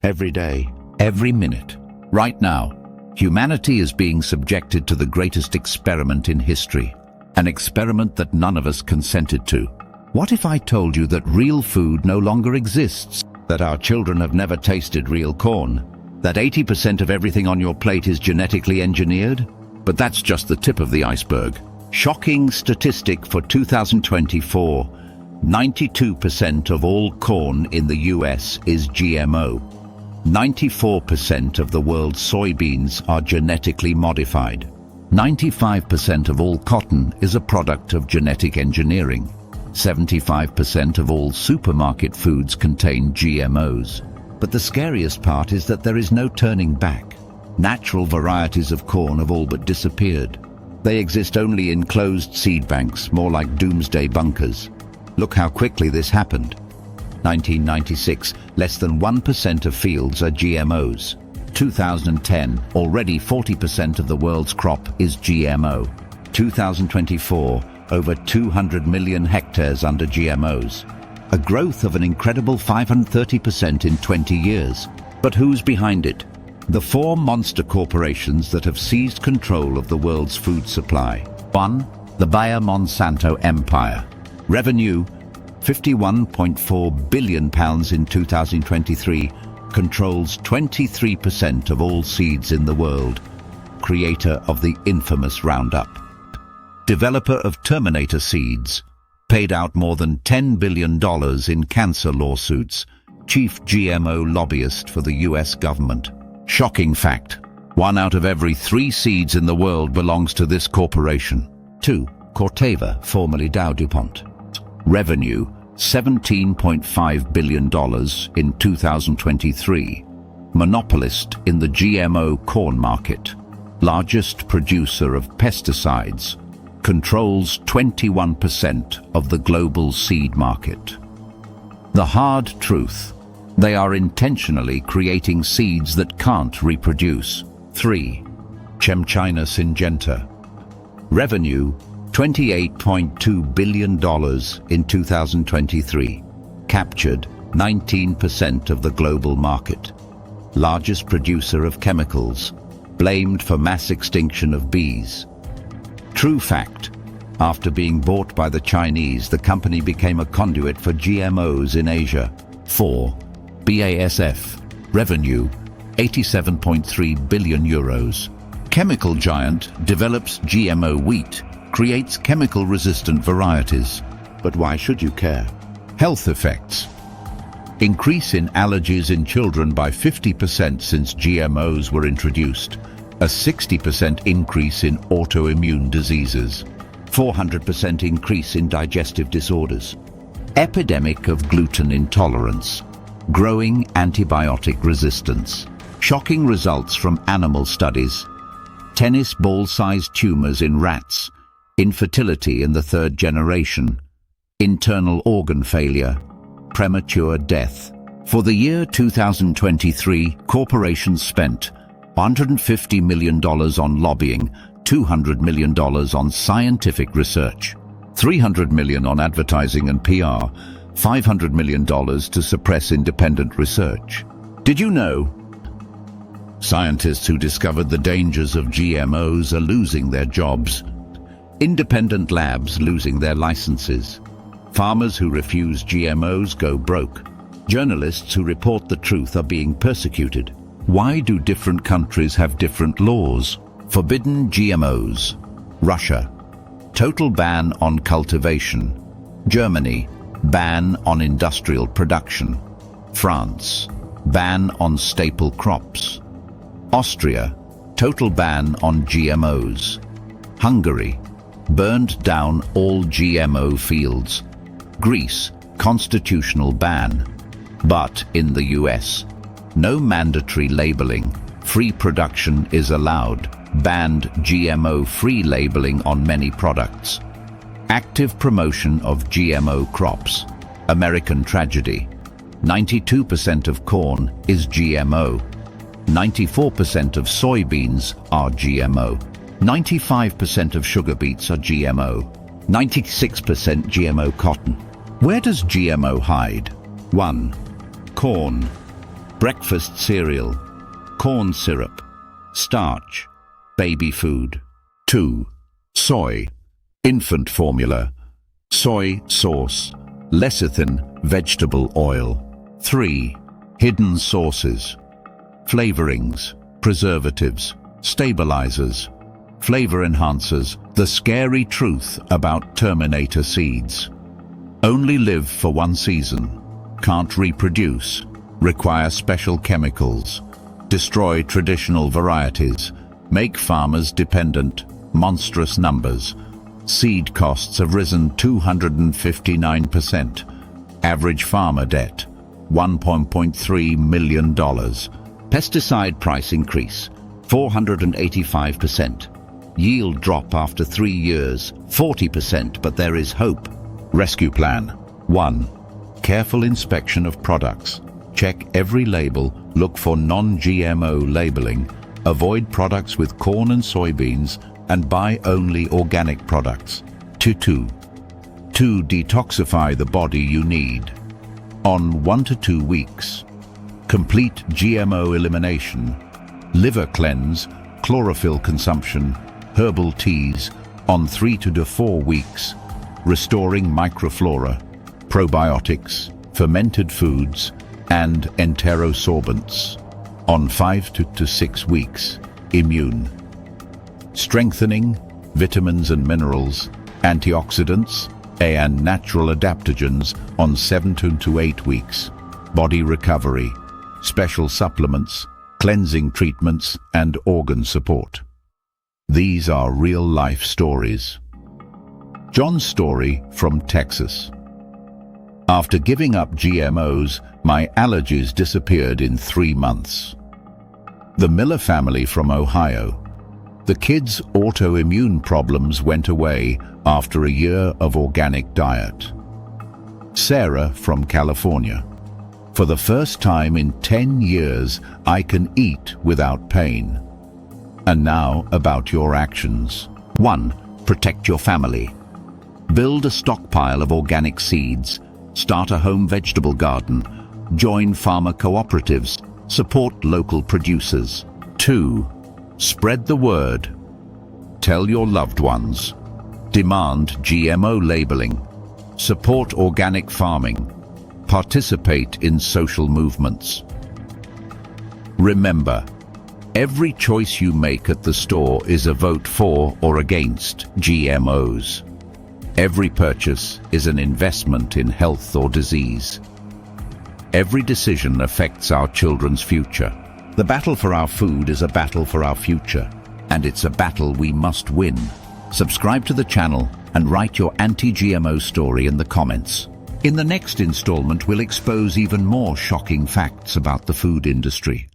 Every day, every minute. Right now, humanity is being subjected to the greatest experiment in history. An experiment that none of us consented to. What if I told you that real food no longer exists? That our children have never tasted real corn? That 80% of everything on your plate is genetically engineered? But that's just the tip of the iceberg. Shocking statistic for 2024. 92% of all corn in the US is GMO. 94% of the world's soybeans are genetically modified. 95% of all cotton is a product of genetic engineering. 75% of all supermarket foods contain GMOs. But the scariest part is that there is no turning back. Natural varieties of corn have all but disappeared. They exist only in closed seed banks, more like doomsday bunkers. Look how quickly this happened. 1996, less than 1% of fields are GMOs. 2010, already 40% of the world's crop is GMO. 2024, over 200 million hectares under GMOs. A growth of an incredible 530% in 20 years. But who's behind it? The four monster corporations that have seized control of the world's food supply. 1. The Bayer-Monsanto empire. Revenue, £51.4 billion in 2023, controls 23% of all seeds in the world, creator of the infamous Roundup. Developer of Terminator seeds, paid out more than $10 billion in cancer lawsuits, chief GMO lobbyist for the US government. Shocking fact, 1 out of every 3 seeds in the world belongs to this corporation. 2. Corteva, formerly DowDuPont. Revenue, $17.5 billion in 2023. Monopolist in the GMO corn market. Largest producer of pesticides. Controls 21% of the global seed market. The hard truth. They are intentionally creating seeds that can't reproduce. 3. ChemChina Syngenta. Revenue, $28.2 billion in 2023. Captured 19% of the global market. Largest producer of chemicals. Blamed for mass extinction of bees. True fact. After being bought by the Chinese, the company became a conduit for GMOs in Asia. 4. BASF. Revenue, €87.3 billion. Chemical giant develops GMO wheat, creates chemical-resistant varieties. But why should you care? Health effects. Increase in allergies in children by 50% since GMOs were introduced. A 60% increase in autoimmune diseases. 400% increase in digestive disorders. Epidemic of gluten intolerance. Growing antibiotic resistance. Shocking results from animal studies. Tennis ball-sized tumors in rats. Infertility in the 3rd generation. Internal organ failure. Premature death. For the year 2023, corporations spent $150 million on lobbying, $200 million on scientific research, $300 million on advertising and PR, $500 million to suppress independent research. Did you know? Scientists who discovered the dangers of GMOs are losing their jobs. Independent labs losing their licenses. Farmers who refuse GMOs go broke. Journalists who report the truth are being persecuted. Why do different countries have different laws? Forbidden GMOs. Russia. Total ban on cultivation. Germany. Ban on industrial production. France. Ban on staple crops. Austria. Total ban on GMOs. Hungary. Burned down all GMO fields. Greece. Constitutional ban. But in the US, no mandatory labeling. Free production is allowed. Banned GMO-free labeling on many products. Active promotion of GMO crops. American tragedy. 92% of corn is GMO. 94% of soybeans are GMO. 95% of sugar beets are GMO. 96% GMO cotton. Where does GMO hide? 1. Corn. breakfast cereal, corn syrup, starch, baby food. 2. Soy, infant formula, soy sauce, lecithin vegetable oil. 3. Hidden sources, flavorings, preservatives, stabilizers, flavor enhancers. The scary truth about Terminator seeds. Only live for one season, can't reproduce, require special chemicals, destroy traditional varieties, make farmers dependent, monstrous numbers. Seed costs have risen 259%. Average farmer debt, $1.3 million. Pesticide price increase, 485%. Yield drop after 3 years, 40%, but there is hope. Rescue plan. 1. Careful inspection of products. Check every label, look for non-GMO labeling, avoid products with corn and soybeans, and buy only organic products. 2. Detoxify the body you need. On 1 to 2 weeks. Complete GMO elimination, liver cleanse, chlorophyll consumption, herbal teas on 3 to 4 weeks, restoring microflora, probiotics, fermented foods, and enterosorbents. On 5 to 6 weeks, immune, strengthening, vitamins and minerals, antioxidants, and natural adaptogens on 7 to 8 weeks, body recovery, special supplements, cleansing treatments, and organ support. These are real-life stories. John's story from Texas. After giving up GMOs, my allergies disappeared in 3 months. The Miller family from Ohio. The kids' autoimmune problems went away after a year of organic diet. Sarah from California. For the first time in 10 years, I can eat without pain. And now about your actions. 1. Protect your family. Build a stockpile of organic seeds. Start a home vegetable garden. Join farmer cooperatives. Support local producers. 2. Spread the word. Tell your loved ones. Demand GMO labeling. Support organic farming. Participate in social movements. Remember, every choice you make at the store is a vote for or against GMOs. Every purchase is an investment in health or disease. Every decision affects our children's future. The battle for our food is a battle for our future, and it's a battle we must win. Subscribe to the channel and write your anti-GMO story in the comments. In the next installment, we'll expose even more shocking facts about the food industry.